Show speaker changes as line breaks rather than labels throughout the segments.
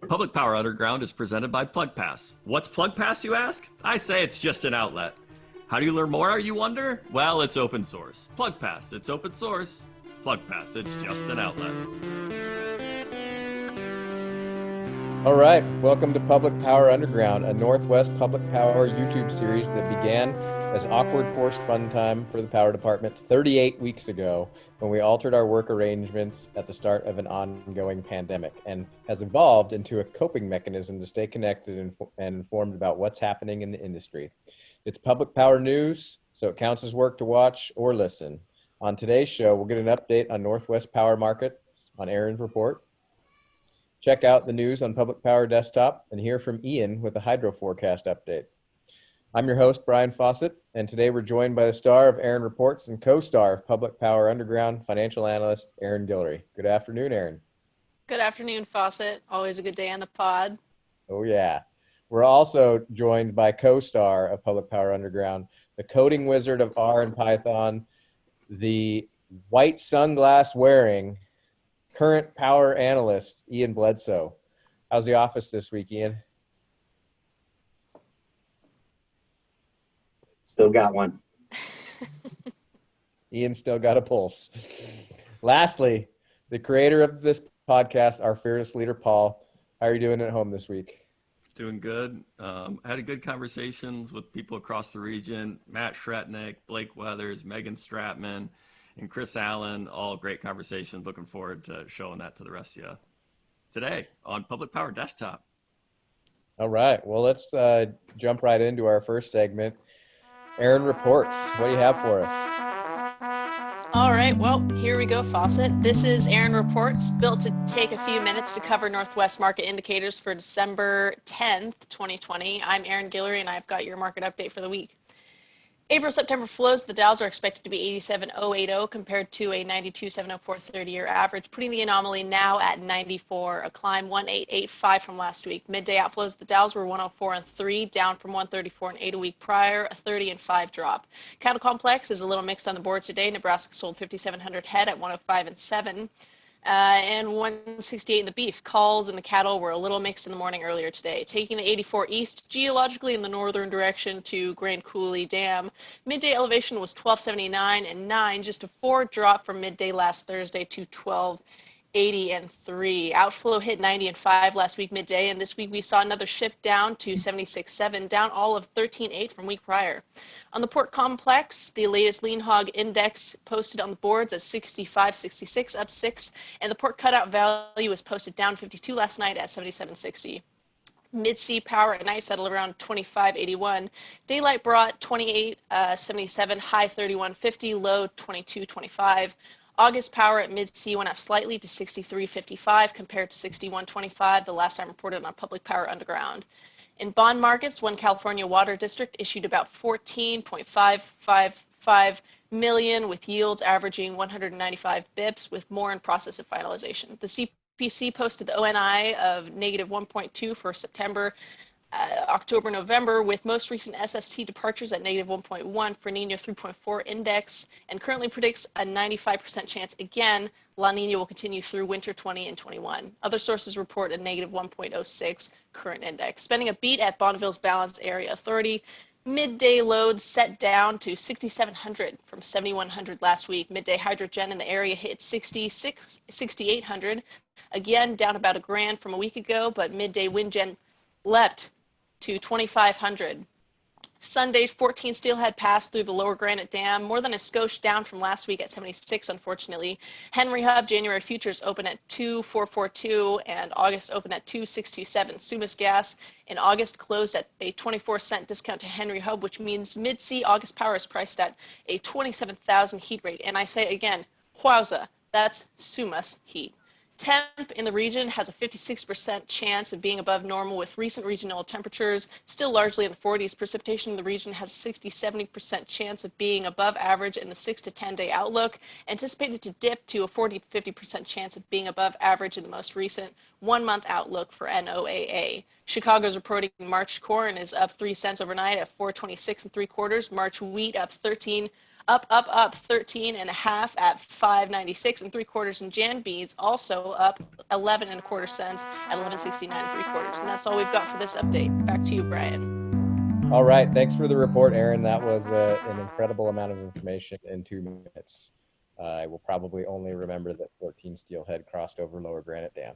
Public Power Underground is presented by Plug Pass. What's Plug Pass, you ask? I say it's just an outlet. How do you learn more, you wonder? Well, it's open source. Plug Pass, it's open source. Plug Pass, it's just an outlet.
All right, welcome to Public Power Underground, a Northwest Public Power YouTube series that began as awkward forced fun time for the power department 38 weeks ago when we altered our work arrangements at the start of an ongoing pandemic, and has evolved into a coping mechanism to stay connected and informed about what's happening in the industry. It's public power news, so it counts as work to watch or listen. On today's show, we'll get an update on Northwest power markets on Arin's report. Check out the news on Public Power Desktop and hear from Ian with a hydro forecast update. I'm your host, Brian Fawcett, and today we're joined by the star of Arin Reports and co-star of Public Power Underground, financial analyst Arin Guillory. Good afternoon, Arin.
Good afternoon, Fawcett. Always a good day on the pod.
Oh, yeah. We're also joined by co-star of Public Power Underground, the coding wizard of R and Python, the white sunglass wearing current power analyst, Ian Bledsoe. How's the office this week, Ian?
Still got one.
Ian still got a pulse. Lastly, the creator of this podcast, our fearless leader, Paul. How are you doing at home this week?
Doing good. I had a good conversations with people across the region. Matt Shretnick, Blake Weathers, Megan Stratman, and Chris Allen, all great conversations. Looking forward to showing that to the rest of you today on Public Power Desktop.
All right. Well, let's jump right into our first segment. Arin Reports. What do you have for us?
All right, well, here we go, Fawcett. This is Arin Reports, built to take a few minutes to cover Northwest market indicators for December 10th, 2020. I'm Arin Guillory, and I've got your market update for the week. April-September flows, the Dows are expected to be 87,080 compared to a 92,704 30-year average, putting the anomaly now at 94, a climb 1885 from last week. Midday outflows, the Dows were 104.3, down from 134.8 a week prior, a 30.5 drop. Cattle complex is a little mixed on the board today. Nebraska sold 5,700 head at 105.7. And 168 in the beef. Calls and the cattle were a little mixed in the morning earlier today. Taking the 84 east, geologically in the northern direction to Grand Coulee Dam, midday elevation was 1279 and 9, just a 4 drop from midday last Thursday to 1280 and 3. Outflow hit 90 and 5 last week midday, and this week we saw another shift down to 76.7, down all of 13.8 from week prior. On the port complex, the latest lean hog index posted on the boards at 65.66, up 6, and the port cutout value was posted down 52 last night at 77.60. Mid-sea power at night settled around 25.81. Daylight brought 28.77, high 31.50, low 22.25. August power at mid-sea went up slightly to 63.55 compared to 61.25 the last time reported on Public Power Underground. In bond markets, one California water district issued about 14.555 million with yields averaging 195 bips, with more in process of finalization. The CPC posted the ONI of negative 1.2 for September, October, November, with most recent SST departures at negative 1.1 for Nino 3.4 index, and currently predicts a 95% chance again La Nina will continue through winter 20 and 21. Other sources report a negative 1.06 current index. Spending a beat at Bonneville's Balance Area Authority. Midday load set down to 6,700 from 7,100 last week. Midday hydrogen in the area hit 6,800, again down about $1,000 from a week ago, but midday wind gen leapt to 2,500. Sunday, 14 steelhead passed through the lower Granite Dam, more than a skosh down from last week at 76, unfortunately. Henry Hub January futures open at 2,442 and August open at 2,627. Sumas gas in August closed at a 24-cent discount to Henry Hub, which means mid-sea August power is priced at a 27,000 heat rate. And I say again, wowza, that's Sumas heat. Temp in the region has a 56% chance of being above normal, with recent regional temperatures still largely in the 40s. Precipitation in the region has a 60-70% chance of being above average in the 6 to 10 day outlook, anticipated to dip to a 40 to 50% chance of being above average in the most recent 1 month outlook for NOAA. Chicago's reporting March corn is up 3 cents overnight at 426 3/4. March wheat up up 13 and a half at 5.96 and 3/4, and Jan Beads also up 11 and a quarter cents at 11.69 and 3/4. And that's all we've got for this update. Back to you, Brian.
All right. Thanks for the report, Arin. That was an incredible amount of information in 2 minutes. I will probably only remember that 14 Steelhead crossed over Lower Granite Dam.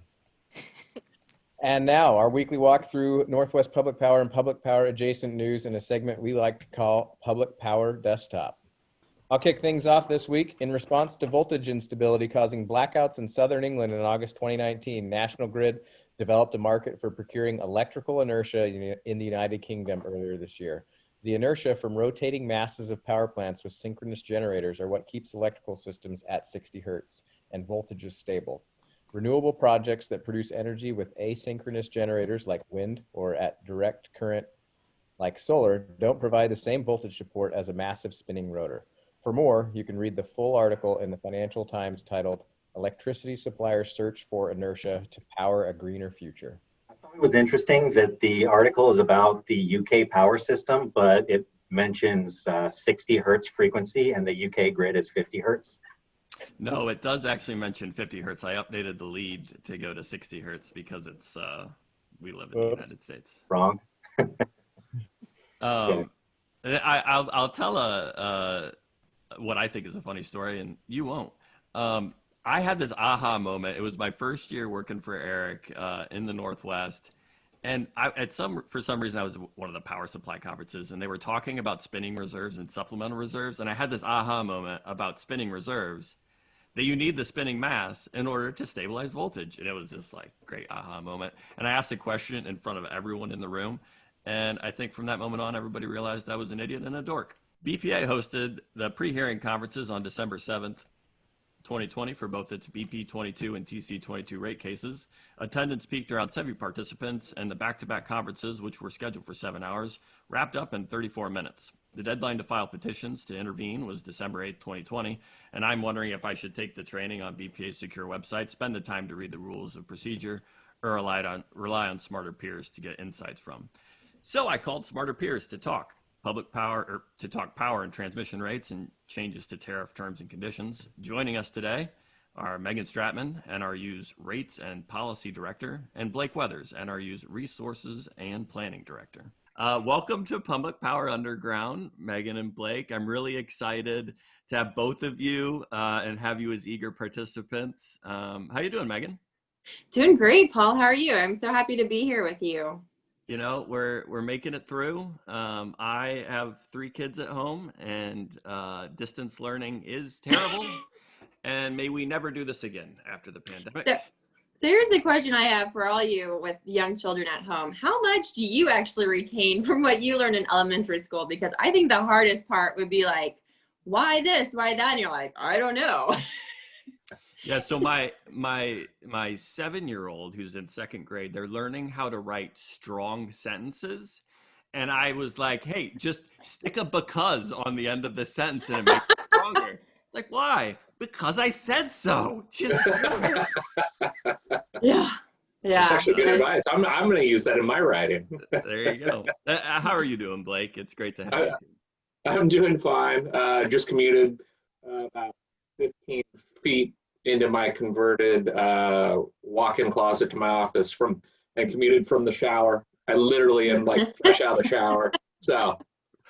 And now our weekly walk through Northwest Public Power and public power adjacent news in a segment we like to call Public Power Desktop. I'll kick things off this week. In response to voltage instability causing blackouts in southern England in August 2019, National Grid developed a market for procuring electrical inertia in the United Kingdom earlier this year. The inertia from rotating masses of power plants with synchronous generators are what keeps electrical systems at 60 hertz and voltages stable. Renewable projects that produce energy with asynchronous generators like wind or at direct current like solar don't provide the same voltage support as a massive spinning rotor. For more, you can read the full article in the Financial Times titled Electricity Suppliers Search for Inertia to Power a Greener Future.
I thought it was interesting that the article is about the UK power system, but it mentions 60 hertz frequency and the UK grid is 50 hertz.
No, it does actually mention 50 hertz. I updated the lead to go to 60 hertz because it's we live in the United States.
Wrong.
Okay. I'll tell what I think is a funny story, and you won't. I had this aha moment. It was my first year working for Eric in the Northwest, and for some reason I was one of the power supply conferences, and they were talking about spinning reserves and supplemental reserves, and I had this aha moment about spinning reserves, that you need the spinning mass in order to stabilize voltage, and it was this like great aha moment. And I asked a question in front of everyone in the room, and I think from that moment on, everybody realized I was an idiot and a dork. BPA hosted the pre-hearing conferences on December 7th, 2020 for both its BP 22 and TC 22 rate cases. Attendance peaked around 70 participants, and the back-to-back conferences, which were scheduled for 7 hours, wrapped up in 34 minutes. The deadline to file petitions to intervene was December 8th, 2020, and I'm wondering if I should take the training on BPA's secure website, spend the time to read the rules of procedure, or rely on smarter peers to get insights from. So I called smarter peers to talk power and transmission rates and changes to tariff terms and conditions. Joining us today are Megan Stratman, NRU's Rates and Policy Director, and Blake Weathers, NRU's Resources and Planning Director. Welcome to Public Power Underground, Megan and Blake. I'm really excited to have both of you and have you as eager participants. How you doing, Megan?
Doing great, Paul. How are you? I'm so happy to be here with you.
You know, we're making it through. I have 3 kids at home, and distance learning is terrible. And may we never do this again after the pandemic.
So here's the question I have for all you with young children at home. How much do you actually retain from what you learned in elementary school? Because I think the hardest part would be like, why this, why that? And you're like, I don't know.
Yeah, so my 7-year-old who's in 2nd grade, they're learning how to write strong sentences. And I was like, hey, just stick a because on the end of the sentence and it makes it stronger. It's like, why? Because I said so. Just do it.
Yeah.
That's actually good advice. I'm going to use that in my writing.
There you go. How are you doing, Blake? It's great to have you.
I'm doing fine. Just commuted about 15 feet into my converted walk-in closet to my office and commuted from the shower. I literally am like fresh out of the shower. So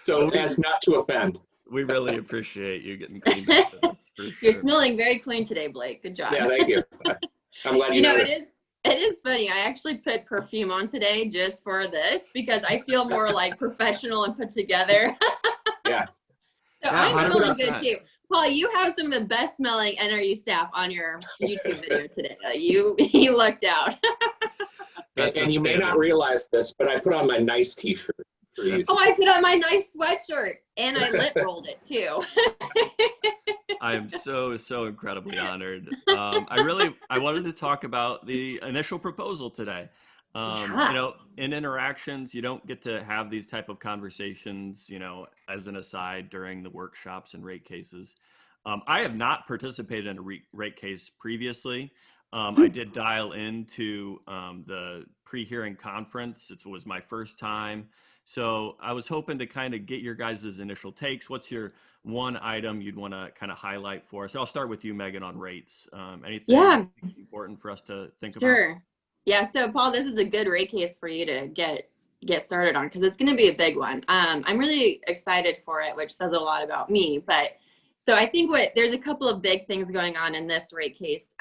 as not to offend.
We really appreciate you getting cleaned up for this, for sure.
You're smelling very clean today, Blake. Good job.
Yeah, thank you. I'm glad you noticed.
It is funny. I actually put perfume on today just for this because I feel more like professional and put together.
Yeah.
So
Yeah,
I'm smelling
100%.
good too. Paul, you have some of the best smelling NRU staff on your YouTube video today. You lucked out.
And you may not realize this, but I put on my nice t-shirt for you.
Oh, I put on my nice sweatshirt and I lip rolled it too.
I am so incredibly honored. I wanted to talk about the initial proposal today.
Yeah.
You know, in interactions, you don't get to have these type of conversations, you know, as an aside during the workshops and rate cases. I have not participated in a rate case previously. I did dial into the pre-hearing conference. It was my first time. So I was hoping to kind of get your guys' initial takes. What's your one item you'd want to kind of highlight for us? I'll start with you, Megan, on rates. Anything
Yeah,
you think is important for us to think about?
sure. Yeah, so Paul, this is a good rate case for you to get started on because it's going to be a big one. I'm really excited for it, which says a lot about me. But so I think there's a couple of big things going on in this rate case.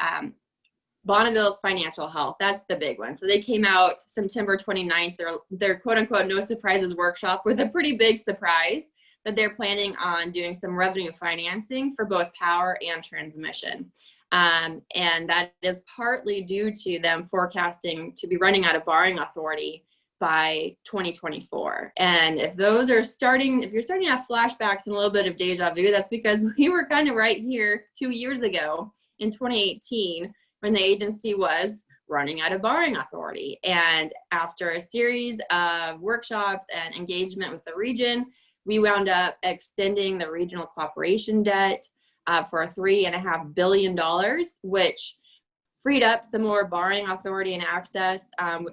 Bonneville's financial health, that's the big one. So they came out September 29th, their quote unquote no surprises workshop with a pretty big surprise that they're planning on doing some revenue financing for both power and transmission. And that is partly due to them forecasting to be running out of borrowing authority by 2024. And if you're starting to have flashbacks and a little bit of deja vu, that's because we were kind of right here 2 years ago in 2018 when the agency was running out of borrowing authority. And after a series of workshops and engagement with the region, we wound up extending the regional cooperation debt for $3.5 billion, which freed up some more borrowing authority and access,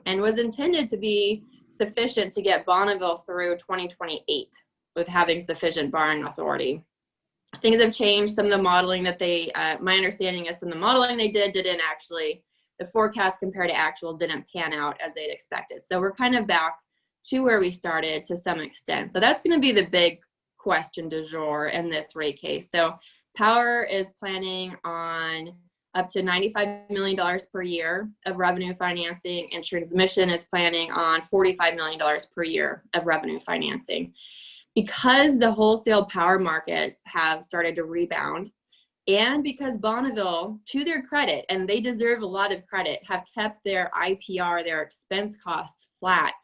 and was intended to be sufficient to get Bonneville through 2028 with having sufficient borrowing authority. Things have changed. Some of the modeling that my understanding is some of the modeling they didn't actually, the forecast compared to actual didn't pan out as they'd expected. So we're kind of back to where we started to some extent. So that's going to be the big question du jour in this rate case. So Power is planning on up to $95 million per year of revenue financing, and Transmission is planning on $45 million per year of revenue financing. Because the wholesale power markets have started to rebound, and because Bonneville, to their credit, and they deserve a lot of credit, have kept their IPR, their expense costs flat,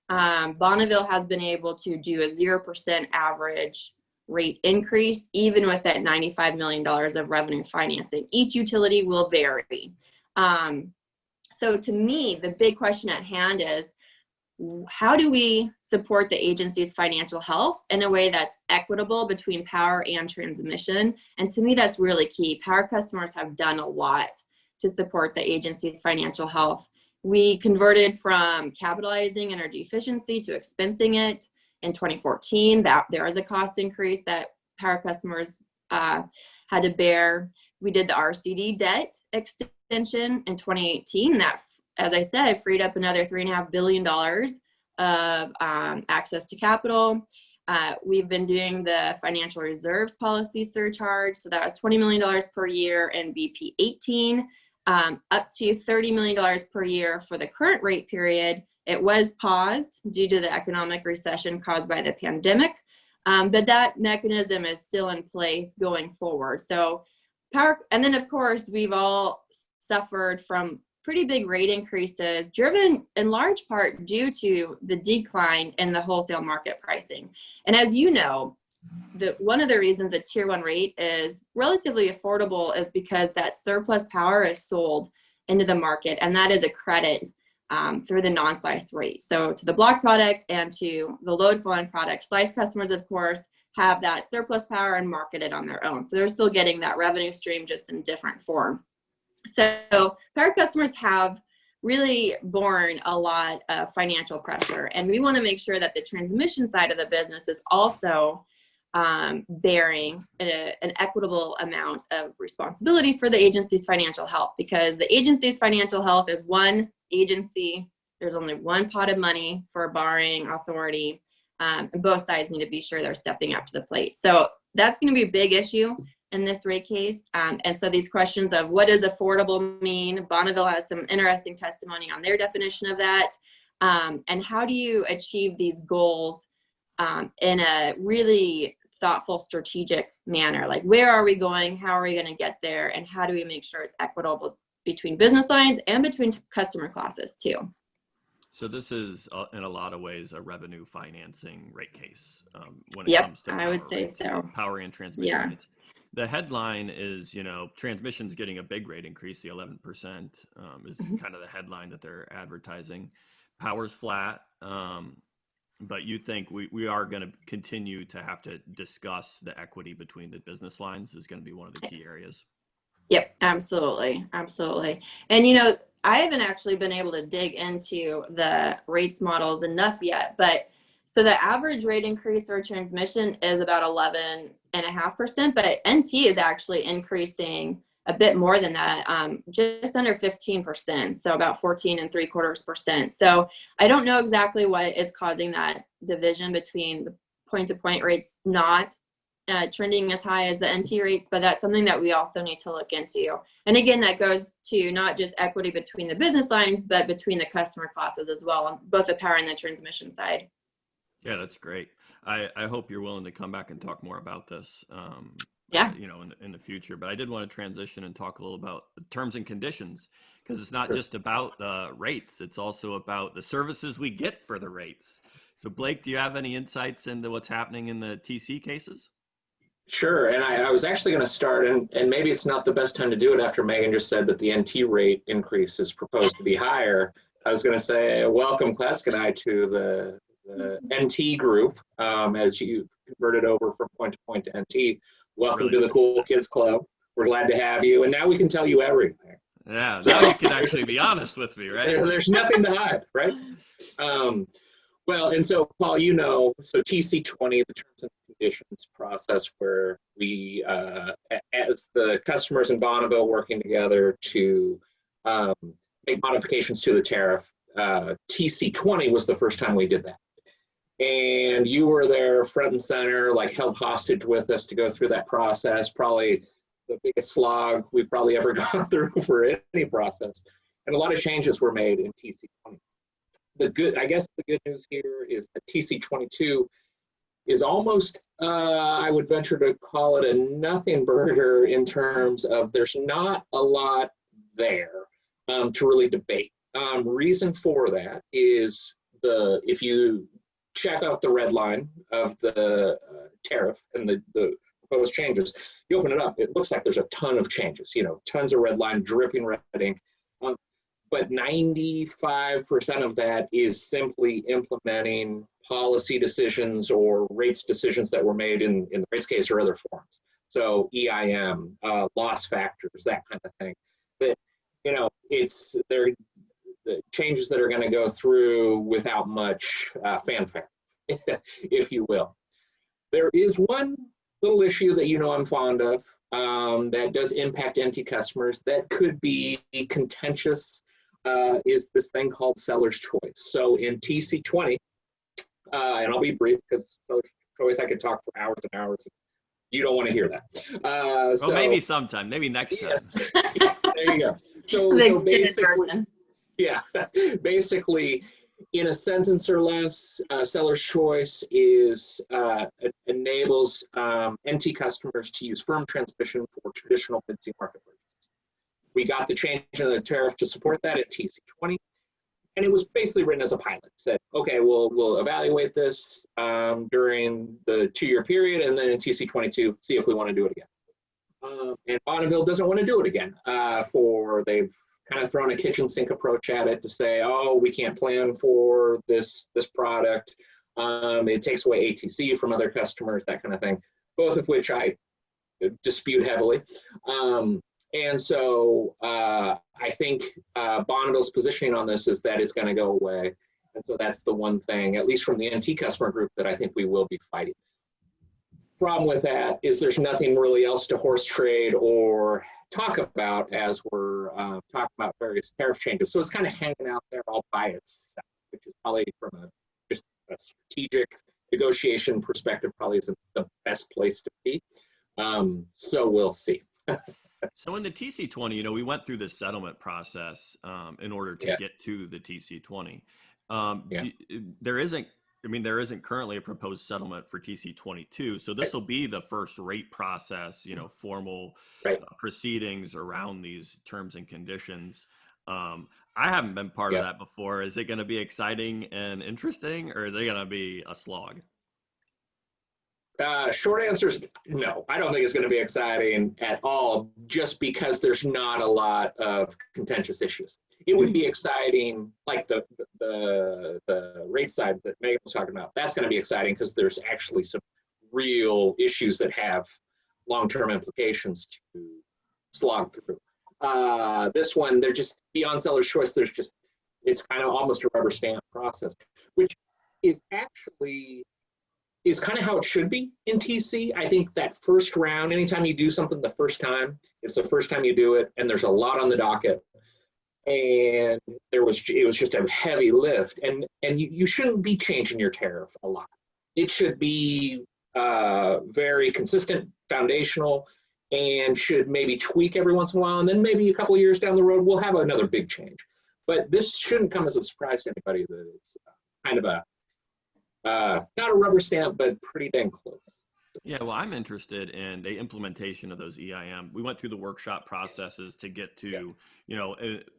Bonneville has been able to do a 0% average rate increase, even with that $95 million of revenue financing. Each utility will vary. So to me, the big question at hand is, how do we support the agency's financial health in a way that's equitable between power and transmission? And to me, that's really key. Power customers have done a lot to support the agency's financial health. We converted from capitalizing energy efficiency to expensing it in 2014. That there is a cost increase that power customers had to bear. We did the RCD debt extension in 2018. That, as I said, freed up another $3.5 billion of access to capital. We've been doing the financial reserves policy surcharge. So that was $20 million per year in BP 18, up to $30 million per year for the current rate period. It was paused due to the economic recession caused by the pandemic, but that mechanism is still in place going forward. So power, and then of course, we've all suffered from pretty big rate increases, driven in large part due to the decline in the wholesale market pricing. And as you know, one of the reasons a tier 1 rate is relatively affordable is because that surplus power is sold into the market, and that is a credit through the non-slice rate. So to the block product and to the load flowing product, slice customers, of course, have that surplus power and market it on their own. So they're still getting that revenue stream, just in different form. So power customers have really borne a lot of financial pressure, and we want to make sure that the transmission side of the business is also bearing an equitable amount of responsibility for the agency's financial health, because the agency's financial health is one agency. There's only one pot of money for borrowing authority, and both sides need to be sure they're stepping up to the plate. So that's going to be a big issue in this rate case. And so these questions of what does affordable mean? Bonneville has some interesting testimony on their definition of that. And how do you achieve these goals in a really thoughtful, strategic manner? Like, where are we going? How are we going to get there? And how do we make sure it's equitable between business lines and between customer classes too?
So this is, in a lot of ways, a revenue financing rate case when it comes to
I would say so.
Power and transmission
Yeah.
rates. The headline is, transmission's getting a big rate increase. The 11% is kind of the headline that they're advertising. Power's flat, but you think we are going to continue to have to discuss the equity between the business lines is going to be one of the key areas.
Yep, absolutely, absolutely. And you know, I haven't actually been able to dig into the rates models enough yet, but so the average rate increase or transmission is about 11.5%, but NT is actually increasing a bit more than that, just under 15%, so about 14.75%. So I don't know exactly what is causing that division between the point-to-point rates not trending as high as the NT rates, but that's something that we also need to look into. And again, that goes to not just equity between the business lines, but between the customer classes as well, on both the power and the transmission side.
Yeah, that's great. I hope you're willing to come back and talk more about this,
Yeah.
in the future. But I did want to transition and talk a little about the terms and conditions, because it's not just about rates, it's also about the services we get for the rates. So Blake, do you have any insights into what's happening in the TC cases?
Sure, and I was actually going to start, and maybe it's not the best time to do it after Megan just said that the NT rate increase is proposed to be higher. I was going to say, welcome, Klesk and I, to the NT group as you converted over from point to NT. Welcome
Really
to the Cool Kids Club. We're glad to have you, and now we can tell you everything.
Yeah,
So,
now you can actually be honest with me, right?
There's nothing to hide, right? Well, and so Paul, so TC20, the terms and conditions process where we, as the customers in Bonneville working together to make modifications to the tariff, TC20 was the first time we did that. And you were there front and center, like held hostage with us to go through that process, probably the biggest slog we've probably ever gone through for any process. And a lot of changes were made in TC20. The good news here is that TC22 is almost, I would venture to call it a nothing burger in terms of there's not a lot there to really debate. Reason for that is if you check out the red line of the tariff and the proposed changes, you open it up, it looks like there's a ton of changes, tons of red line, dripping red ink. But 95% of that is simply implementing policy decisions or rates decisions that were made in the rates case or other forms. So EIM, loss factors, that kind of thing. But, it's the changes that are going to go through without much fanfare, if you will. There is one little issue that I'm fond of that does impact NT customers that could be contentious. Is this thing called seller's choice. So in TC20, and I'll be brief because seller's choice, I could talk for hours and hours. You don't want to hear that.
Well, maybe sometime, maybe next time.
Yes, there you go. So basically, yeah, basically, in a sentence or less, seller's choice enables NT customers to use firm transmission for traditional mid-C market purchases. We got the change in the tariff to support that at TC20, and it was basically written as a pilot. It said, okay, we'll evaluate this during the 2-year period, and then in TC22, see if we want to do it again. And Bonneville doesn't want to do it again. They've kind of thrown a kitchen sink approach at it to say, oh, we can't plan for this product. It takes away ATC from other customers, that kind of thing. Both of which I dispute heavily. And so I think Bonneville's positioning on this is that it's going to go away. And so that's the one thing, at least from the NT customer group, that I think we will be fighting. Problem with that is there's nothing really else to horse trade or talk about as we're talking about various tariff changes. So it's kind of hanging out there all by itself, which is probably from just a strategic negotiation perspective probably isn't the best place to be. So we'll see.
So in the TC20, we went through this settlement process in order to get to the TC20. There isn't currently a proposed settlement for TC22. So this will be the first rate process, formal proceedings around these terms and conditions. I haven't been part of that before. Is it going to be exciting and interesting, or is it going to be a slog?
Short answer is no. I don't think it's going to be exciting at all, just because there's not a lot of contentious issues. It would be exciting, like the rate side that Megan was talking about. That's going to be exciting because there's actually some real issues that have long-term implications to slog through. This one, they're just beyond seller's choice. It's kind of almost a rubber stamp process, which is kind of how it should be in TC. I think that first round, anytime you do something the first time, it's the first time you do it, and there's a lot on the docket. And it was just a heavy lift, and you shouldn't be changing your tariff a lot. It should be very consistent, foundational, and should maybe tweak every once in a while, and then maybe a couple of years down the road we'll have another big change. But this shouldn't come as a surprise to anybody that it's kind of a not a rubber stamp, but pretty dang close.
Yeah, well, I'm interested in the implementation of those EIM. We went through the workshop processes to get to,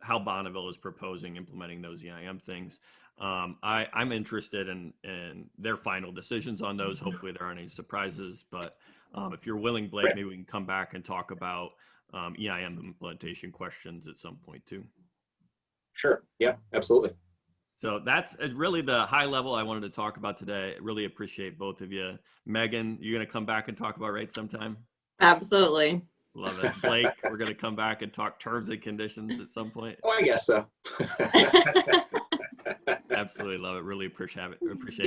how Bonneville is proposing implementing those EIM things. I'm interested in their final decisions on those. Hopefully there aren't any surprises, but if you're willing, Blake, maybe we can come back and talk about EIM implementation questions at some point too.
Sure. Yeah, absolutely.
So that's really the high level I wanted to talk about today. Really appreciate both of you. Megan, you're going to come back and talk about rates sometime?
Absolutely.
Love it. Blake, we're going to come back and talk terms and conditions at some point.
Oh, I guess so.
Absolutely love it. Really appreciate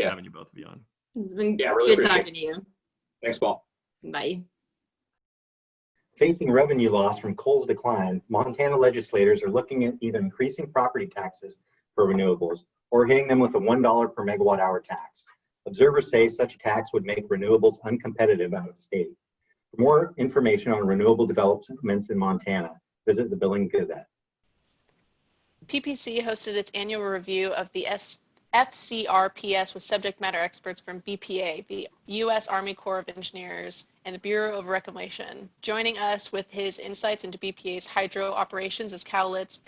having you both of you on.
It's been
really
good talking to you.
Thanks, Paul.
Bye.
Facing revenue loss from coal's decline, Montana legislators are looking at either increasing property taxes for renewables or hitting them with a $1 per megawatt hour tax. Observers say such a tax would make renewables uncompetitive out of state. For more information on renewable developments in Montana, visit the Billing Gazette.
PPC hosted its annual review of the FCRPS with subject matter experts from BPA, the U.S. Army Corps of Engineers, and the Bureau of Reclamation. Joining us with his insights into BPA's hydro operations is Cowlitz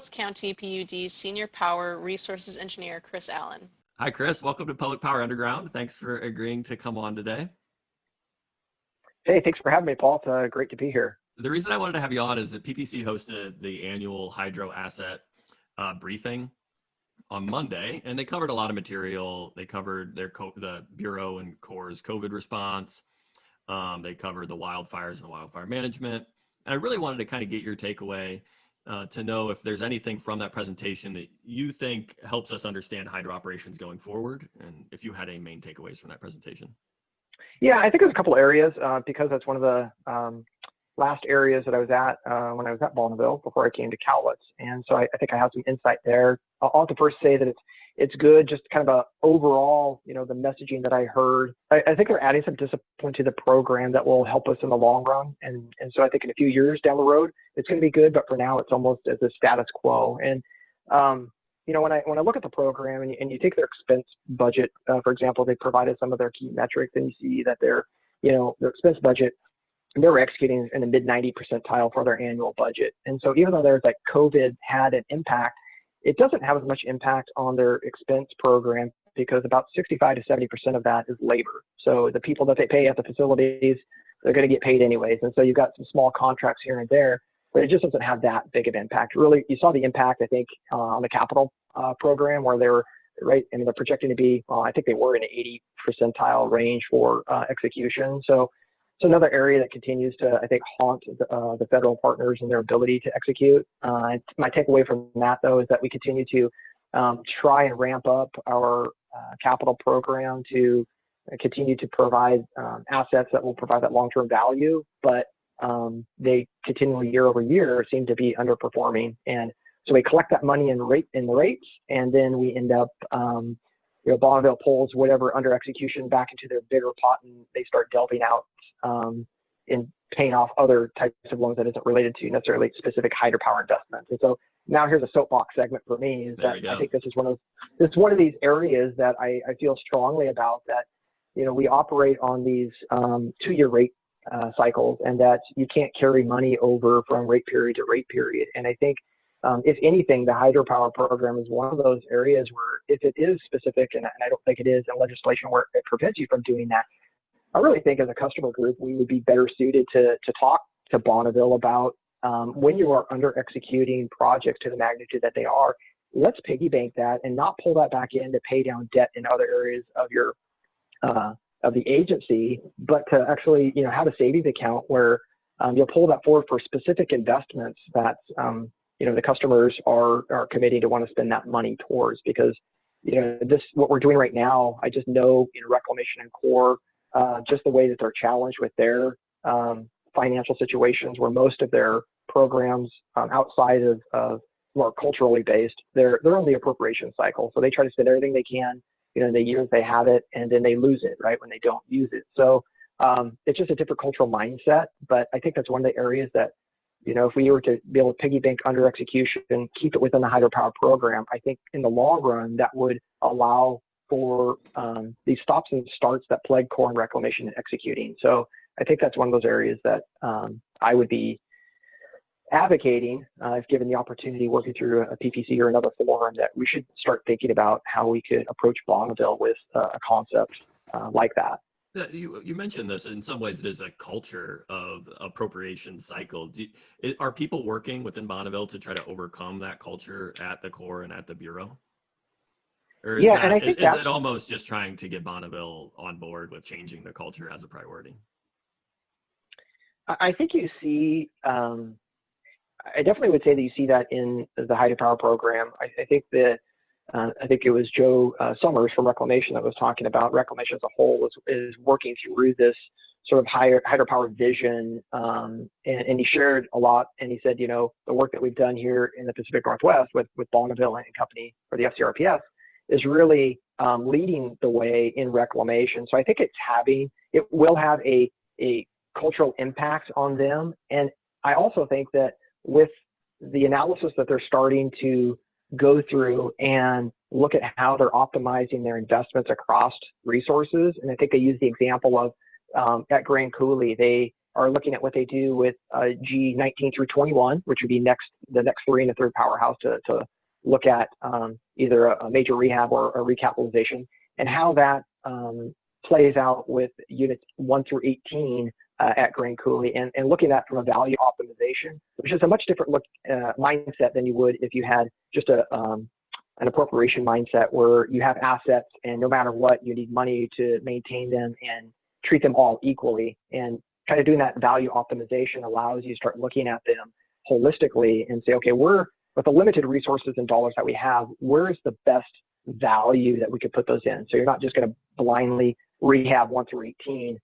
County PUD's Senior Power Resources Engineer, Chris Allen.
Hi, Chris. Welcome to Public Power Underground. Thanks for agreeing to come on today.
Hey, thanks for having me, Paul. It's great to be here.
The reason I wanted to have you on is that PPC hosted the annual hydro asset briefing on Monday, and they covered a lot of material. They covered the Bureau and Corps' COVID response. They covered the wildfires and wildfire management. And I really wanted to kind of get your takeaway to know if there's anything from that presentation that you think helps us understand hydro operations going forward, and if you had any main takeaways from that presentation.
Yeah, I think there's a couple areas because that's one of the last areas that I was at when I was at Bonneville before I came to Cowlitz. And so I think I have some insight there. I'll have to first say that it's good, just kind of a overall, the messaging that I heard. I think they're adding some discipline to the program that will help us in the long run. And so I think in a few years down the road, it's going to be good, but for now it's almost as a status quo. And, when I look at the program and you take their expense budget, for example, they provided some of their key metrics, and you see that their expense budget, they were executing in the mid 90 percentile for their annual budget. And so even though there's COVID had an impact, it doesn't have as much impact on their expense program because about 65 to 70% of that is labor. So the people that they pay at the facilities, they're going to get paid anyways. And so you've got some small contracts here and there, but it just doesn't have that big of impact. Really, you saw the impact, I think, on the capital program where they were, right, I mean, they're projecting to be, I think they were in an 80 percentile range for execution. So it's another area that continues to, I think, haunt the federal partners and their ability to execute. My takeaway from that, though, is that we continue to try and ramp up our capital program to continue to provide assets that will provide that long-term value, but they continually year over year seem to be underperforming. And so we collect that money in the rates, and then we end up Bonneville pulls whatever under execution back into their bigger pot, and they start delving out in paying off other types of loans that isn't related to necessarily specific hydropower investments. And so now here's a soapbox segment for me, is that I think this is one of these areas that I feel strongly about, that we operate on these 2-year rate cycles, and that you can't carry money over from rate period to rate period. And I think if anything, the hydropower program is one of those areas where, if it is specific, and I don't think it is in legislation where it prevents you from doing that, I really think as a customer group, we would be better suited to talk to Bonneville about when you are under executing projects to the magnitude that they are, let's piggy bank that and not pull that back in to pay down debt in other areas of your of the agency, but to actually have a savings account where you'll pull that forward for specific investments that the customers are committing to want to spend that money towards, because this what we're doing right now. I just know Reclamation and Core, just the way that they're challenged with their financial situations, where most of their programs outside of more culturally based, they're on the appropriation cycle. So they try to spend everything they can, in the years they have it, and then they lose it, right, when they don't use it. So it's just a different cultural mindset. But I think that's one of the areas that, if we were to be able to piggy bank under execution and keep it within the hydropower program, I think in the long run, that would allow for these stops and starts that plague Core and Reclamation in executing. So I think that's one of those areas that I would be advocating, if given the opportunity, working through a PPC or another forum, that we should start thinking about how we could approach Bonneville with a concept like that.
You mentioned this. In some ways, it is a culture of appropriation cycle. Are people working within Bonneville to try to overcome that culture at the Core and at the Bureau? Or is
And I think
is it almost just trying to get Bonneville on board with changing the culture as a priority?
I think you see, I definitely would say that you see that in the hydropower program. I think that I think it was Joe Summers from Reclamation that was talking about Reclamation as a whole is working through this sort of hydropower vision, and he shared a lot. And he said, the work that we've done here in the Pacific Northwest with Bonneville and Company, or the FCRPS, is really leading the way in reclamation. So I think it will have a cultural impact on them. And I also think that with the analysis that they're starting to go through and look at how they're optimizing their investments across resources, and I think they use the example of at Grand Coulee, they are looking at what they do with G19 through 21, which would be the next three in the third powerhouse to look at either a major rehab or a recapitalization, and how that plays out with units 1 through 18 at Grand Coulee, and looking at from a value optimization, which is a much different mindset than you would if you had just an appropriation mindset where you have assets and no matter what, you need money to maintain them and treat them all equally. And kind of doing that value optimization allows you to start looking at them holistically and say, okay, with the limited resources and dollars that we have, where's the best value that we could put those in? So you're not just going to blindly rehab 1 through 18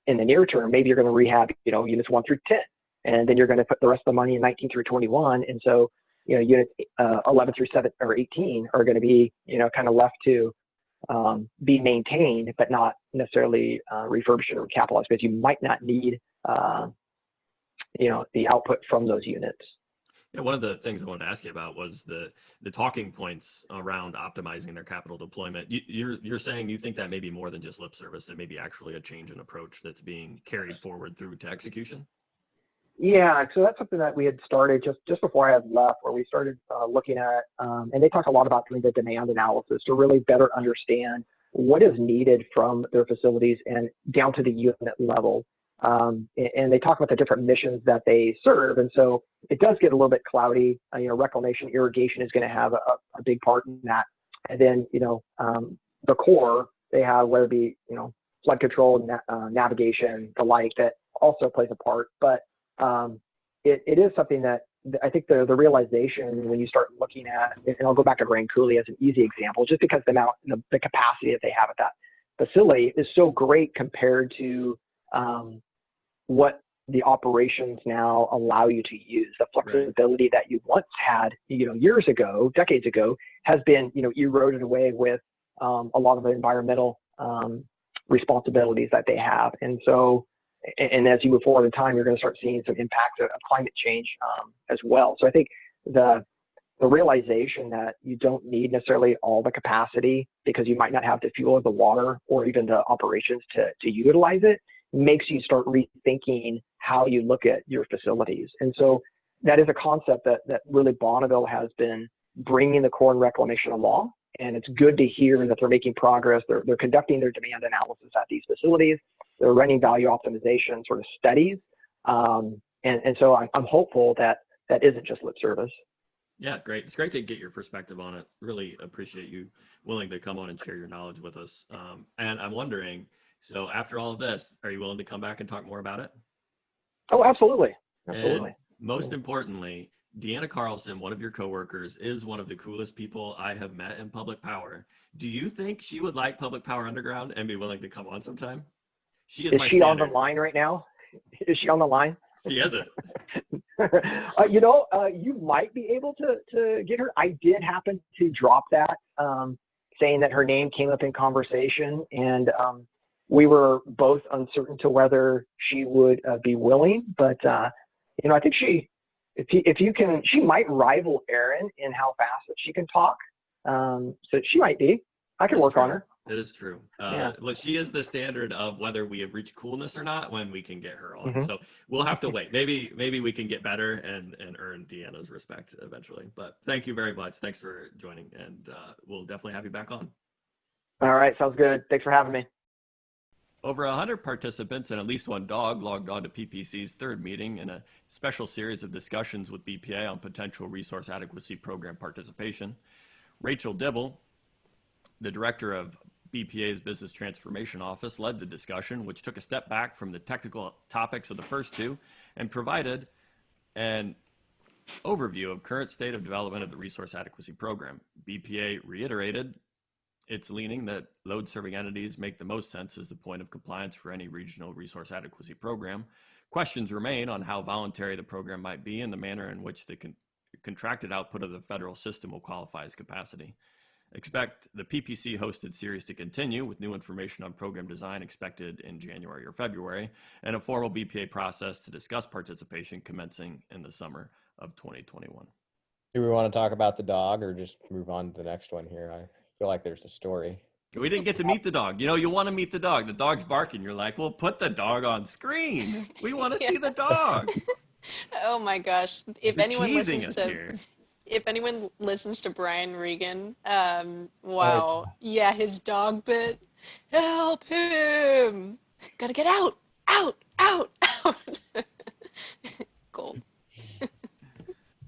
in the near term. Maybe you're going to rehab, units 1 through 10, and then you're going to put the rest of the money in 19 through 21. And so, units 11 through 7 or 18 are going to be, kind of left to be maintained, but not necessarily refurbished or recapitalized, because you might not need, the output from those units.
Yeah, one of the things I wanted to ask you about was the talking points around optimizing their capital deployment. You're saying you think that may be more than just lip service, it may be actually a change in approach that's being carried forward through to execution?
Yeah, so that's something that we had started just before I had left, where we started looking at, and they talked a lot about doing the demand analysis to really better understand what is needed from their facilities and down to the unit level. And they talk about the different missions that they serve. And so it does get a little bit cloudy. Reclamation, irrigation is going to have a big part in that. And then, the core, they have, whether it be, flood control, navigation, the like, that also plays a part. But it is something that I think the realization when you start looking at, and I'll go back to Grand Coulee as an easy example, just because the amount, the capacity that they have at that facility is so great compared to what the operations now allow you to use. The flexibility that you once had, years ago, decades ago, has been, eroded away with a lot of the environmental responsibilities that they have. And so, and as you move forward in time, you're going to start seeing some impacts of climate change as well. So I think the realization that you don't need necessarily all the capacity, because you might not have the fuel or the water or even the operations to utilize it, makes you start rethinking how you look at your facilities. And so that is a concept that really Bonneville has been bringing the Core and Reclamation along. And it's good to hear that they're making progress. They're conducting their demand analysis at these facilities. They're running value optimization sort of studies. And so I'm hopeful that isn't just lip service.
Yeah, great. It's great to get your perspective on it. Really appreciate you willing to come on and share your knowledge with us. And I'm wondering, so after all of this, are you willing to come back and talk more about it?
Oh, absolutely.
And
Absolutely.
most importantly, Deanna Carlson, one of your coworkers, is one of the coolest people I have met in public power. Do you think she would like Public Power Underground and be willing to come on sometime? She is
Is
my
she on the
standard.
line right now? Is she on the line?
She isn't.
You might be able to get her. I did happen to drop that, saying that her name came up in conversation, and we were both uncertain to whether she would be willing. But I think if you can, she might rival Arin in how fast that she can talk. So she might be. I can
It's
work
true.
on her.
It is true.
Yeah.
Well, she is the standard of whether we have reached coolness or not when we can get her on.
Mhm.
So we'll have to wait. Maybe we can get better and earn Deanna's respect eventually. But thank you very much. Thanks for joining, and we'll definitely have you back on.
All right. Sounds good. Thanks for having me.
Over 100 participants and at least one dog logged on to PPC's third meeting in a special series of discussions with BPA on potential resource adequacy program participation. Rachel Dibble, the director of BPA's Business Transformation Office, led the discussion, which took a step back from the technical topics of the first two and provided an overview of current state of development of the Resource Adequacy Program. BPA reiterated its leaning that load-serving entities make the most sense as the point of compliance for any regional resource adequacy program. Questions remain on how voluntary the program might be and the manner in which the contracted output of the federal system will qualify as capacity. Expect the PPC hosted series to continue with new information on program design expected in January or February, and a formal BPA process to discuss participation commencing in the summer of 2021.
Do we want to talk about the dog or just move on to the next one here? I feel like there's a story.
We didn't get to meet the dog. You want to meet the dog. The dog's barking. You're like, well, put the dog on screen. We want to see the dog.
Oh my gosh.
You're teasing us here.
If anyone listens to Brian Regan, wow. Yeah, his dog bit. Help him. Gotta get out. Out. Gold.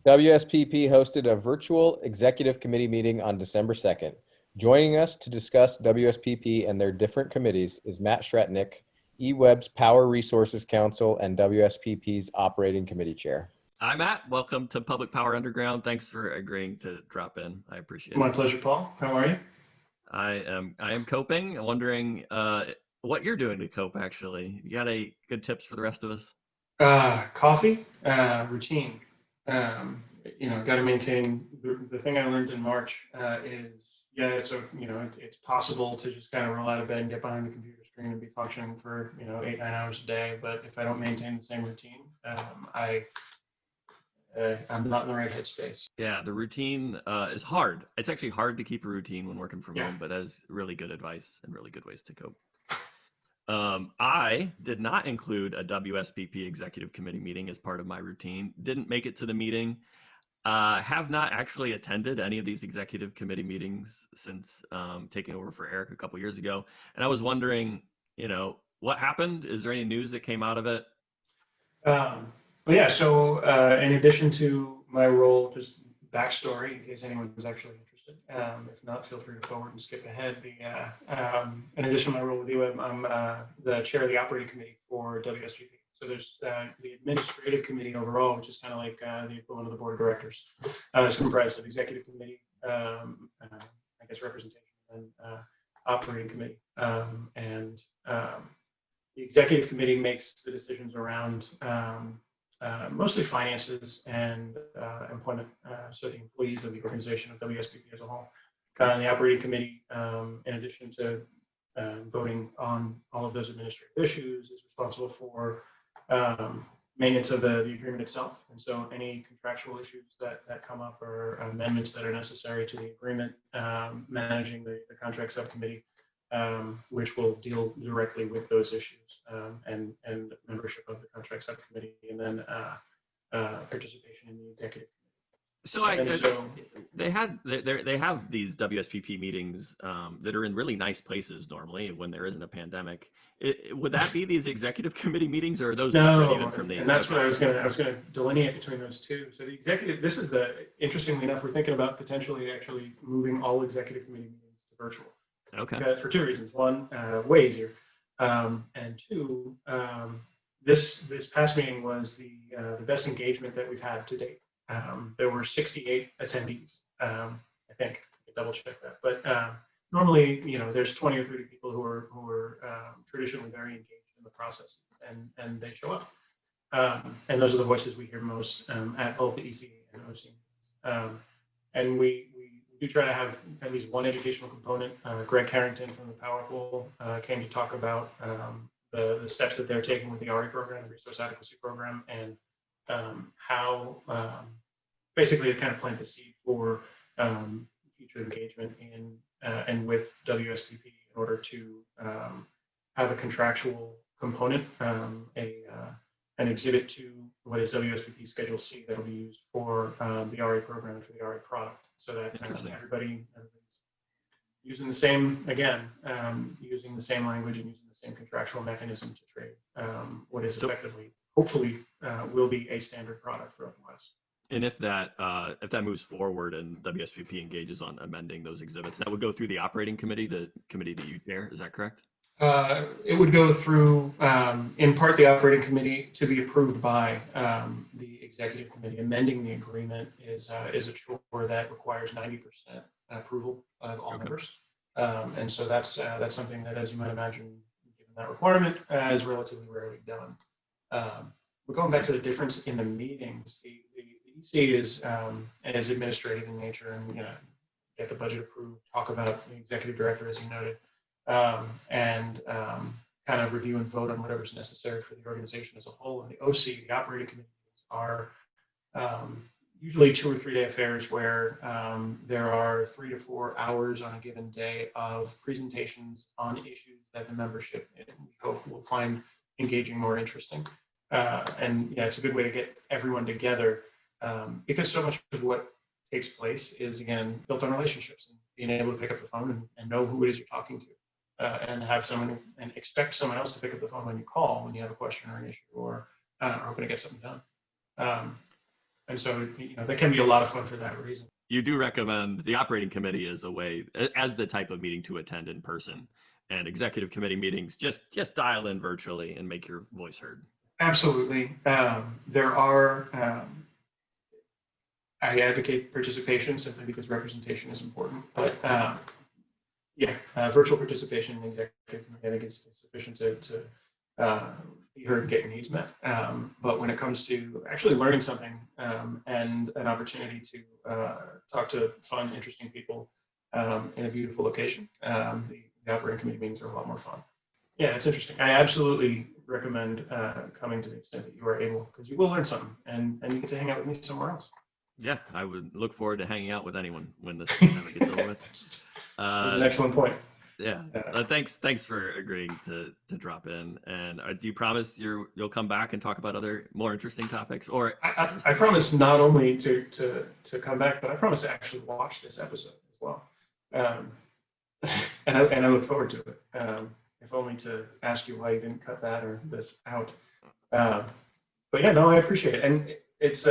WSPP hosted a virtual executive committee meeting on December 2nd. Joining us to discuss WSPP and their different committees is Matt Shretnick, eWeb's Power Resources Council and WSPP's Operating Committee Chair.
Hi, Matt. Welcome to Public Power Underground. Thanks for agreeing to drop in. I appreciate it.
My pleasure, Paul. How are you?
I am coping. I'm wondering what you're doing to cope, actually. You got any good tips for the rest of us?
Coffee, routine. Got to maintain the thing I learned in March is, it's possible to just kind of roll out of bed and get behind the computer screen and be functioning for, 8-9 hours a day. But if I don't maintain the same routine, I'm not in the right headspace.
Yeah, the routine is hard. It's actually hard to keep a routine when working from home, but that's really good advice and really good ways to cope. I did not include a WSPP executive committee meeting as part of my routine. Didn't make it to the meeting. Have not actually attended any of these executive committee meetings since taking over for Eric a couple years ago. And I was wondering, what happened? Is there any news that came out of it?
So in addition to my role, just backstory, in case anyone was actually interested. If not, feel free to forward and skip ahead. In addition to my role with UM, I'm the chair of the operating committee for WSPP. So there's the administrative committee overall, which is kind of like the equivalent of the board of directors. It's comprised of executive committee, representation, and operating committee. The executive committee makes the decisions around mostly finances and employment, so the employees of the organization of WSPP as a whole. The operating committee, in addition to voting on all of those administrative issues, is responsible for maintenance of the agreement itself. And so any contractual issues that come up or amendments that are necessary to the agreement, managing the contract subcommittee, which will deal directly with those issues, and membership of the contract subcommittee, and then participation in the executive committee.
So they have these WSPP meetings that are in really nice places normally when there isn't a pandemic. Would that be these executive committee meetings, or are those separate even from the?
And that's what I was gonna delineate between those two. So the executive, interestingly enough, we're thinking about potentially actually moving all executive committee meetings to virtual.
Okay.
For two reasons. One, way easier. And two, this past meeting was the best engagement that we've had to date. There were 68 attendees. I think I could double check that, but normally, there's 20 or 30 people who are traditionally very engaged in the process, and they show up. And those are the voices we hear most at both the EC and OC. And we do try to have at least one educational component. Greg Carrington from the Power Pool came to talk about the steps that they're taking with the Arin program, the Resource Adequacy Program, and how basically it kind of plant the seed for future engagement in and with WSPP in order to have a contractual component, an exhibit to what is WSPP Schedule C that will be used for the RA program and for the RA product, so that everybody's using the same, using the same language and using the same contractual mechanism to trade what is effectively, hopefully, will be a standard product for otherwise.
And if that moves forward and WSPP engages on amending those exhibits, that would go through the operating committee, the committee that you chair. Is that correct?
It would go through, in part, the operating committee to be approved by the executive committee. Amending the agreement is a chore that requires 90% approval of all members, and so that's something that, as you might imagine, given that requirement, is relatively rarely done. But going back to the difference in the meetings, the EC is administrative in nature, and get the budget approved, talk about the executive director, as you noted. And kind of review and vote on whatever's necessary for the organization as a whole. And the OC, the operating committees, are usually 2 or 3 day affairs where there are 3 to 4 hours on a given day of presentations on issues that the membership, we hope, will find engaging, more interesting. And it's a good way to get everyone together because so much of what takes place is, again, built on relationships and being able to pick up the phone and know who it is you're talking to. And have someone and expect someone else to pick up the phone when you call when you have a question or an issue or hoping to get something done. And so that can be a lot of fun for that reason.
You do recommend the operating committee as a way, as the type of meeting to attend in person, and executive committee meetings just dial in virtually and make your voice heard.
Absolutely. There are. I advocate participation simply because representation is important, but. Virtual participation in the executive committee, I think, is sufficient to be heard and get your needs met. But when it comes to actually learning something and an opportunity to talk to fun, interesting people in a beautiful location, the operating committee meetings are a lot more fun. Yeah, it's interesting. I absolutely recommend coming to the extent that you are able, because you will learn something, and you get to hang out with me somewhere else.
Yeah, I would look forward to hanging out with anyone when this pandemic gets over with.
That's an excellent point.
Yeah, thanks for agreeing to drop in. And do you promise you'll come back and talk about other more interesting topics? Or
I promise not only to come back, but I promise to actually watch this episode as well. And I look forward to it. If only to ask you why you didn't cut that or this out. But yeah, no, I appreciate it. And it's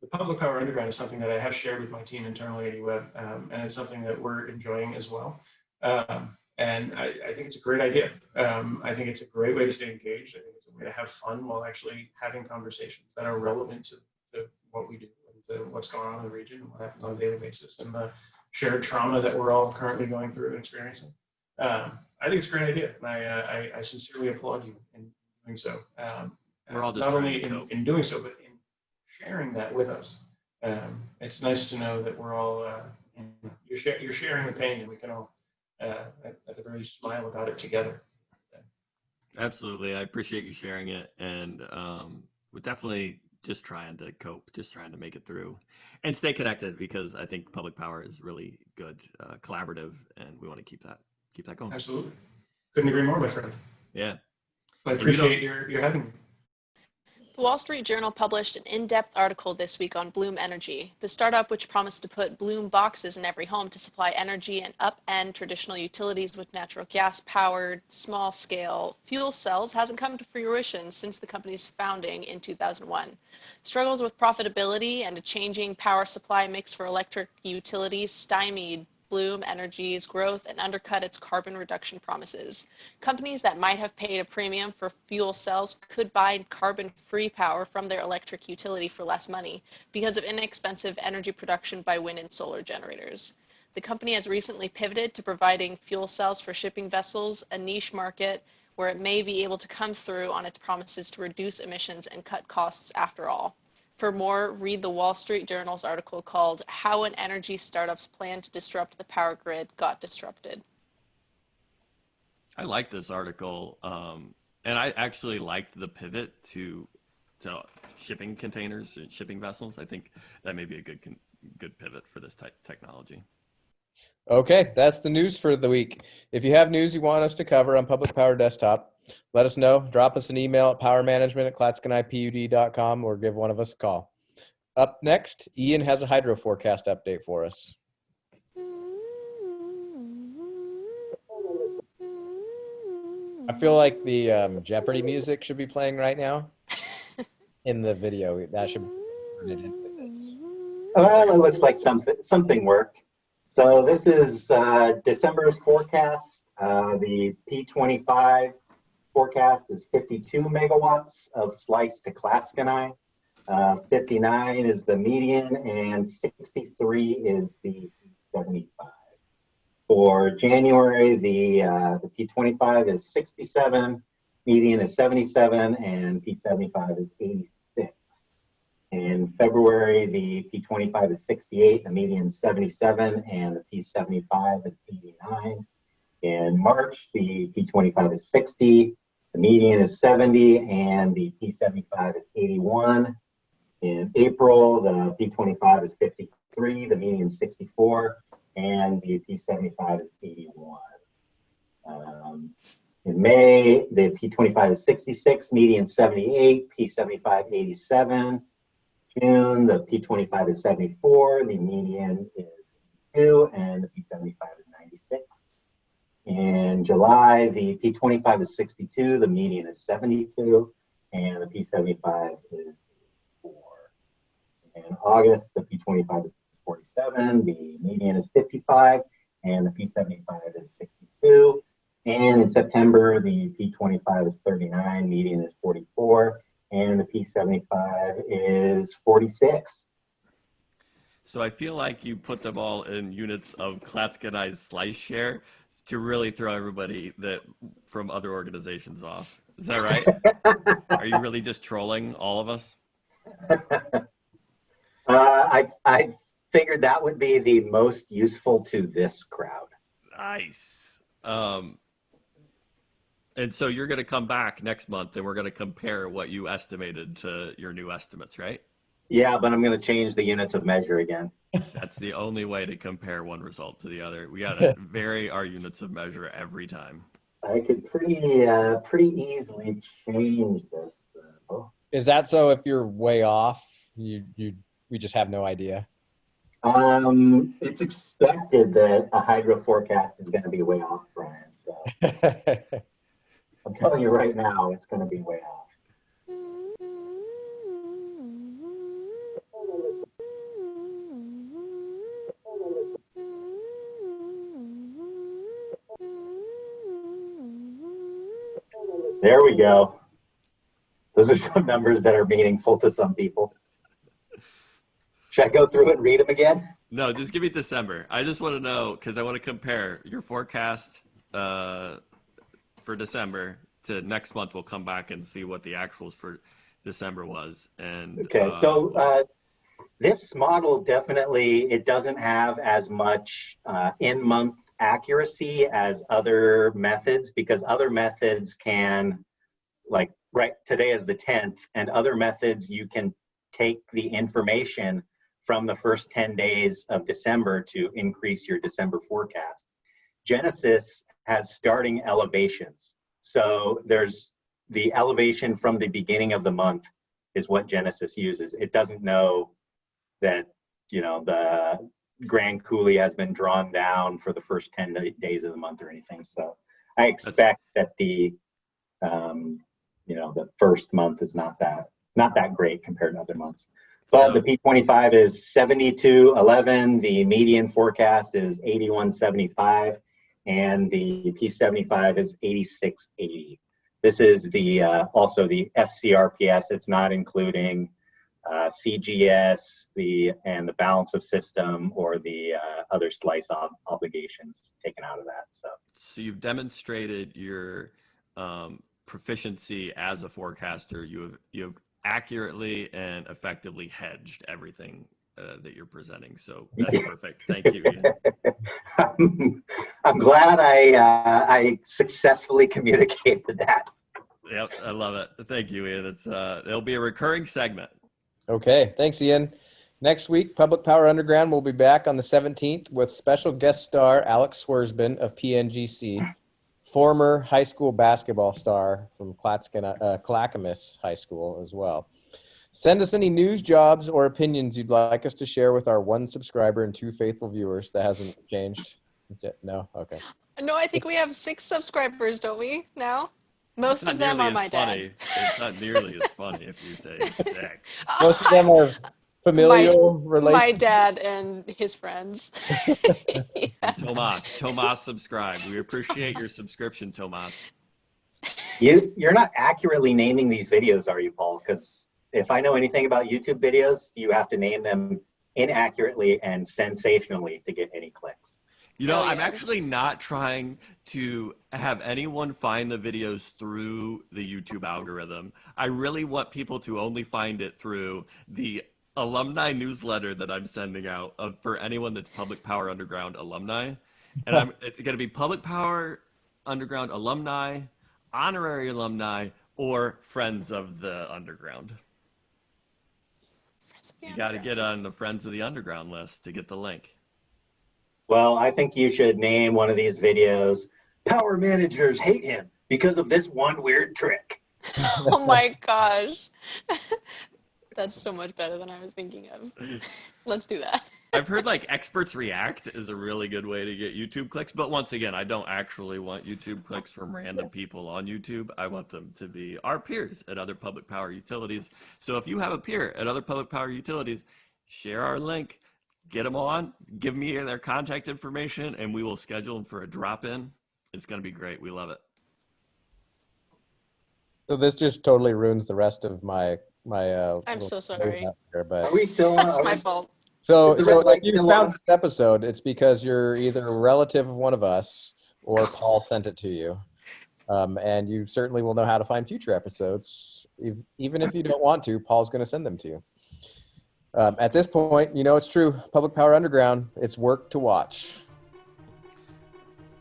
the Public Power Underground is something that I have shared with my team internally at eWeb, and it's something that we're enjoying as well. And I think it's a great idea. I think it's a great way to stay engaged. I think it's a way to have fun while actually having conversations that are relevant to what we do and to what's going on in the region and what happens on a daily basis and the shared trauma that we're all currently going through and experiencing. I think it's a great idea, and I sincerely applaud you in doing so.
We're all just
not only
trying to cope.
in doing so, but in sharing that with us. It's nice to know that we're all you're sharing the pain, and we can all at the very least smile about it together.
Absolutely, I appreciate you sharing it, and we're definitely just trying to cope, just trying to make it through, and stay connected, because I think public power is really good, collaborative, and we want to keep that going.
Absolutely, couldn't agree more, my friend.
Yeah,
I appreciate your having me.
The Wall Street Journal published an in-depth article this week on Bloom Energy, the startup which promised to put Bloom boxes in every home to supply energy and upend traditional utilities with natural gas-powered, small-scale fuel cells hasn't come to fruition since the company's founding in 2001. Struggles with profitability and a changing power supply mix for electric utilities stymied Bloom Energy's growth and undercut its carbon reduction promises. Companies that might have paid a premium for fuel cells could buy carbon-free power from their electric utility for less money because of inexpensive energy production by wind and solar generators. The company has recently pivoted to providing fuel cells for shipping vessels, a niche market where it may be able to come through on its promises to reduce emissions and cut costs after all. For more, read the Wall Street Journal's article called How an Energy Startup's Plan to Disrupt the Power Grid Got Disrupted.
I like this article, and I actually liked the pivot to shipping containers and shipping vessels. I think that may be a good pivot for this type of technology.
Okay, that's the news for the week. If you have news you want us to cover on Public Power Desktop, let us know. Drop us an email at powermanagement@clatskanaipud.com or give one of us a call. Up next, Ian has a hydro forecast update for us. I feel like the Jeopardy music should be playing right now in the video. That should turn it into this.
Well, it looks like something worked. So this is December's forecast. The P25 forecast is 52 megawatts of slice to Clatskanie. 59 is the median, and 63 is the P75. For January, the P25 is 67, median is 77, and P75 is 86. In February, the P25 is 68, the median is 77, and the P75 is 89. In March, the P25 is 60, the median is 70, and the P75 is 81. In April, the P25 is 53, the median is 64, and the P75 is 81. In May, the P25 is 66, median 78, P75 87. June, the P25 is 74, the median is 2, and the P75 is 96. In July, the P25 is 62, the median is 72, and the P75 is 4. In August, the P25 is 47, the median is 55, and the P75 is 62. And in September, the P25 is 39, median is 44, and the P75 is 46.
So I feel like you put them all in units of Clatskanie's slice share to really throw everybody from other organizations off. Is that right? Are you really just trolling all of us?
I figured that would be the most useful to this crowd.
Nice. And so you're going to come back next month and we're going to compare what you estimated to your new estimates, right?
Yeah, but I'm going to change the units of measure again.
That's the only way to compare one result to the other. We got to vary our units of measure every time.
I could pretty easily change this.
Is that so if you're way off, we just have no idea?
It's expected that a hydro forecast is going to be way off, Brian. So I'm telling you right now, it's going to be way off. There we go. Those are some numbers that are meaningful to some people. Should I go through it and read them again?
No, just give me December. I just want to know, because I want to compare your forecast for December to next month. We'll come back and see what the actuals for December was. And
okay, so this model definitely, it doesn't have as much in-month accuracy as other methods, because other methods can, like right today is the 10th, and other methods you can take the information from the first 10 days of December to increase your December forecast. Genesis has starting elevations. So there's the elevation from the beginning of the month is what Genesis uses. It doesn't know that, you know, the Grand Coulee has been drawn down for the first 10 days of the month or anything. So I expect that the, you know, the first month is not that great compared to other months. But
So-
the P25 is 72.11. The median forecast is 81.75, and the P75 is 86.80. This is the also the FCRPS. It's not including CGS, the balance of system, or the other slice obligations taken out of that.
So you've demonstrated your proficiency as a forecaster. You have accurately and effectively hedged everything that you're presenting. So that's perfect. Thank you, Ian.
I'm glad I successfully communicated that.
Yep, I love it. Thank you, Ian. It'll be a recurring segment.
Okay, thanks, Ian. Next week, Public Power Underground will be back on the 17th with special guest star Alex Swersman of PNGC, former high school basketball star from Clackamas High School as well. Send us any news, jobs, or opinions you'd like us to share with our 1 subscriber and 2 faithful viewers. That hasn't changed? No? Okay.
No, I think we have 6 subscribers, don't we, now? Most
It's
of
not
them
nearly
are my
as funny.
dad.
It's not nearly as funny if you say 6.
Most of them are familial
My
relations.
dad and his friends. Yeah.
And Tomas subscribe. We appreciate your subscription, Tomas.
You're not accurately naming these videos, are you, Paul? Because if I know anything about YouTube videos, you have to name them inaccurately and sensationally to get any clicks.
You know,
Oh,
I'm
yeah.
actually not trying to have anyone find the videos through the YouTube algorithm. I really want people to only find it through the alumni newsletter that I'm sending out for anyone that's Public Power Underground alumni. And it's going to be Public Power Underground alumni, honorary alumni, or friends of the underground. So you got to get on the Friends of the Underground list to get the link.
Well, I think you should name one of these videos, Power Managers Hate Him Because of This One Weird Trick.
Oh my gosh. That's so much better than I was thinking of. Let's do that.
I've heard like experts react is a really good way to get YouTube clicks, but once again, I don't actually want YouTube clicks from random people on YouTube. I want them to be our peers at other public power utilities. So if you have a peer at other public power utilities, share our link, get them on, give me their contact information, and we will schedule them for a drop-in. It's going to be great. We love it.
So this just totally ruins the rest of my
I'm
little
so sorry.
note here, but
Are we still
That's my fault.
so
Is the red
if
light
you
still
found
on?
this episode, it's because you're either a relative of one of us or Paul sent it to you. And you certainly will know how to find future episodes. Even if you don't want to, Paul's going to send them to you. At this point, you know it's true. Public Power Underground, it's work to watch.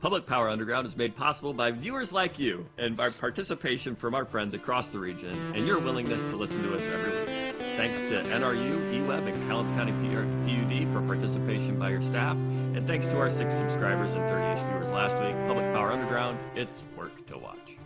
Public Power Underground is made possible by viewers like you and by participation from our friends across the region and your willingness to listen to us every week. Thanks to NRU, eWeb, and Collins County PUD for participation by your staff. And thanks to our 6 subscribers and 30-ish viewers last week. Public Power Underground, it's work to watch.